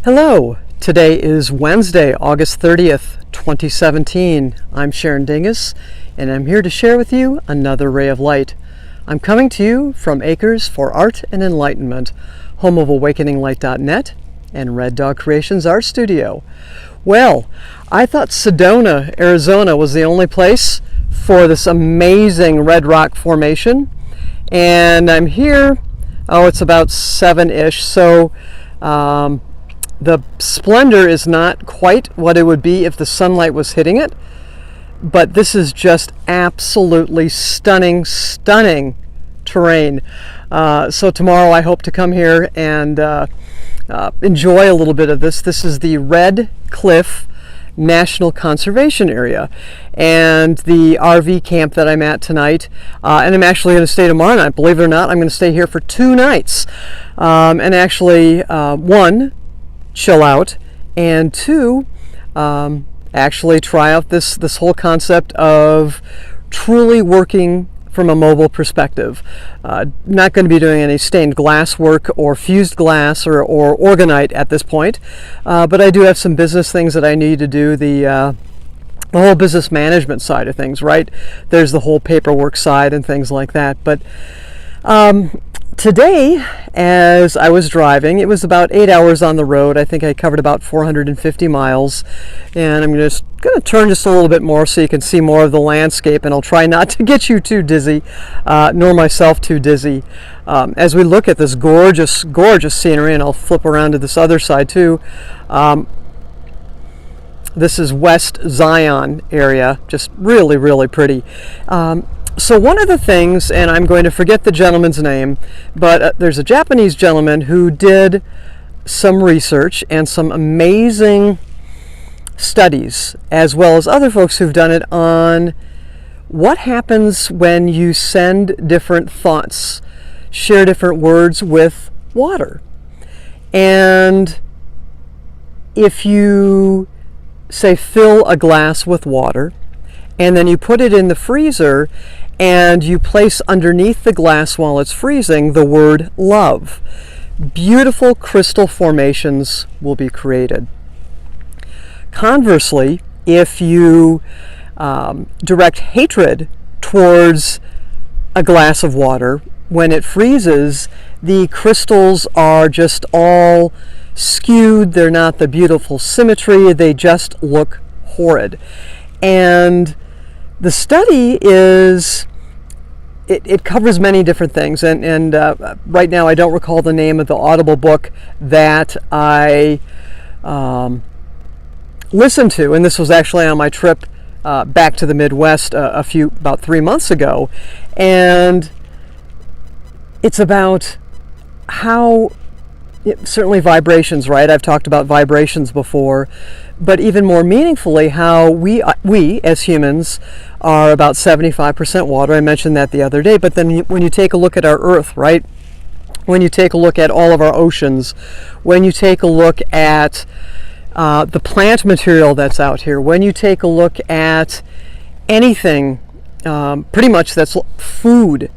Hello, today is Wednesday, August 30th, 2017. I'm Sharon Dingus, and I'm here to share with you another ray of light. I'm coming to you from Acres for Art and Enlightenment, home of AwakeningLight.net and Red Dog Creations Art Studio. Well, I thought Sedona, Arizona was the only place for this amazing red rock formation, and I'm here, it's about 7-ish, so the splendor is not quite what it would be if the sunlight was hitting it, but this is just absolutely stunning terrain. So tomorrow I hope to come here and enjoy a little bit of this. This is the Red Cliff National Conservation Area, and the RV camp that I'm at tonight, and I'm actually going to stay tomorrow night. Believe it or not, I'm going to stay here for 2 nights, and actually one, chill out, and 2, actually try out this whole concept of truly working from a mobile perspective. Not going to be doing any stained glass work or fused glass or orgonite at this point, but I do have some business things that I need to do. The whole business management side of things, right? There's the whole paperwork side and things like that. But today, as I was driving, it was about 8 hours on the road. I think I covered about 450 miles, and I'm just going to turn just a little bit more so you can see more of the landscape, and I'll try not to get you too dizzy, nor myself too dizzy, as we look at this gorgeous scenery. And I'll flip around to this other side too. This is West Zion area, just really pretty. So one of the things, and I'm going to forget the gentleman's name, but there's a Japanese gentleman who did some research and some amazing studies, as well as other folks who've done it, on what happens when you send different thoughts, share different words with water. And if you, say, fill a glass with water, and then you put it in the freezer, and you place underneath the glass while it's freezing the word love, beautiful crystal formations will be created. Conversely, if you direct hatred towards a glass of water, when it freezes, the crystals are just all skewed. They're not the beautiful symmetry. They just look horrid. And the study is, it covers many different things, and right now I don't recall the name of the Audible book that I listened to, and this was actually on my trip back to the Midwest about 3 months ago, and it's about how, certainly vibrations, right? I've talked about vibrations before, but even more meaningfully, how we as humans are about 75% water. I mentioned that the other day, but then when you take a look at our Earth, right? When you take a look at all of our oceans, when you take a look at the plant material that's out here, when you take a look at anything, pretty much that's food,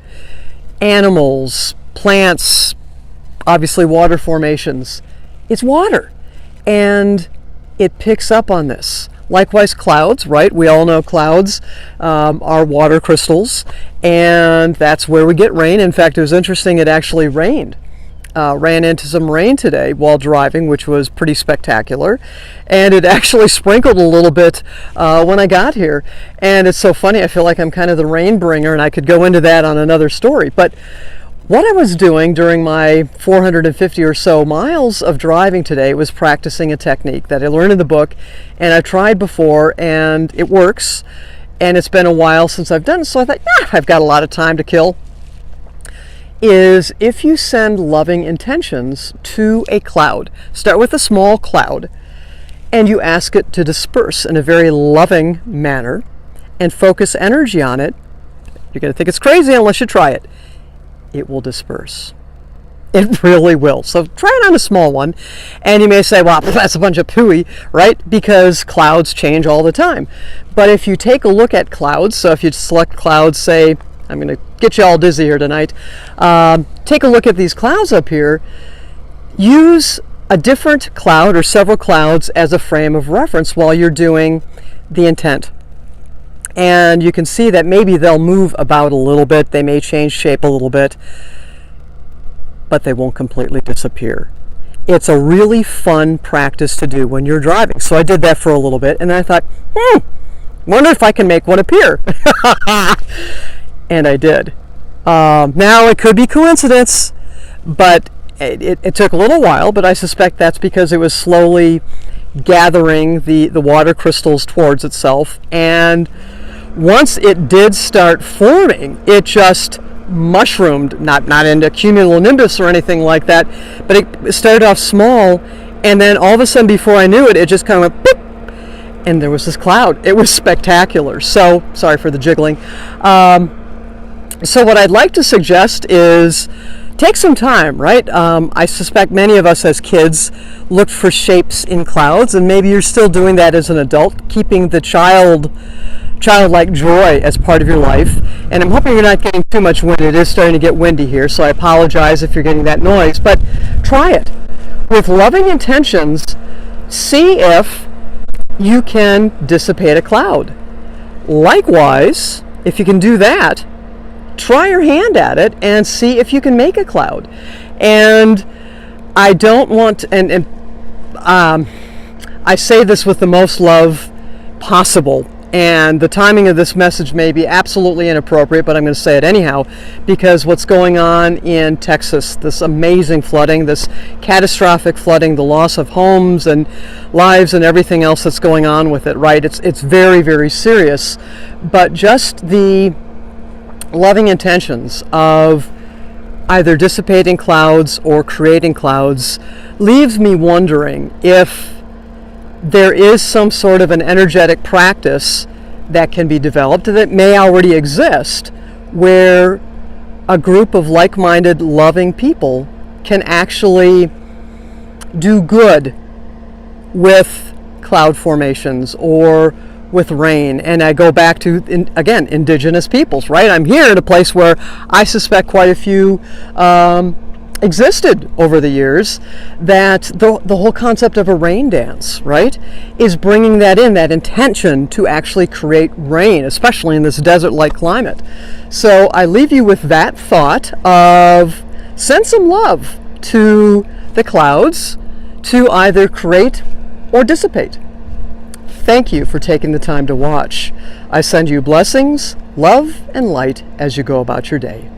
animals, plants, obviously water formations, it's water, and it picks up on this. Likewise, clouds, right? We all know clouds are water crystals, and that's where we get rain. In fact, it was interesting, it actually rained. Ran into some rain today while driving, which was pretty spectacular, and it actually sprinkled a little bit when I got here. And it's so funny, I feel like I'm kind of the rain bringer, and I could go into that on another story. But what I was doing during my 450 or so miles of driving today was practicing a technique that I learned in the book, and I've tried before, and it works, and it's been a while since I've done it, so I thought, I've got a lot of time to kill. Is if you send loving intentions to a cloud, start with a small cloud, and you ask it to disperse in a very loving manner, and focus energy on it, you're going to think it's crazy unless you try it. It will disperse. It really will. So try it on a small one. And you may say, well, that's a bunch of pooey, right? Because clouds change all the time. But if you take a look at clouds, so if you select clouds, say, I'm going to get you all dizzy here tonight. Take a look at these clouds up here. Use a different cloud or several clouds as a frame of reference while you're doing the intent. And you can see that maybe they'll move about a little bit, they may change shape a little bit, but they won't completely disappear. It's a really fun practice to do when you're driving. So I did that for a little bit, and then I thought, wonder if I can make one appear. And I did. Now, it could be coincidence, but it took a little while, but I suspect that's because it was slowly gathering the water crystals towards itself. And once it did start forming, it just mushroomed, not into cumulonimbus or anything like that, but it started off small, and then all of a sudden, before I knew it, it just kind of went boop, and there was this cloud. It was spectacular. So, sorry for the jiggling. So what I'd like to suggest is take some time, right? I suspect many of us as kids looked for shapes in clouds, and maybe you're still doing that as an adult, keeping the childlike joy as part of your life. And I'm hoping you're not getting too much wind. It is starting to get windy here, so I apologize if you're getting that noise, but try it. With loving intentions, see if you can dissipate a cloud. Likewise, if you can do that, try your hand at it and see if you can make a cloud. And I don't want, and I say this with the most love possible, and the timing of this message may be absolutely inappropriate, but I'm going to say it anyhow, because what's going on in Texas, this amazing flooding, this catastrophic flooding, the loss of homes and lives and everything else that's going on with it, right? It's very, very serious. But just the loving intentions of either dissipating clouds or creating clouds leaves me wondering if there is some sort of an energetic practice that can be developed that may already exist, where a group of like-minded, loving people can actually do good with cloud formations or with rain. And I go back to, again, indigenous peoples, right? I'm here in a place where I suspect quite a few existed over the years, that the whole concept of a rain dance, right, is bringing that in, that intention to actually create rain, especially in this desert-like climate. So I leave you with that thought of send some love to the clouds to either create or dissipate. Thank you for taking the time to watch. I send you blessings, love, and light as you go about your day.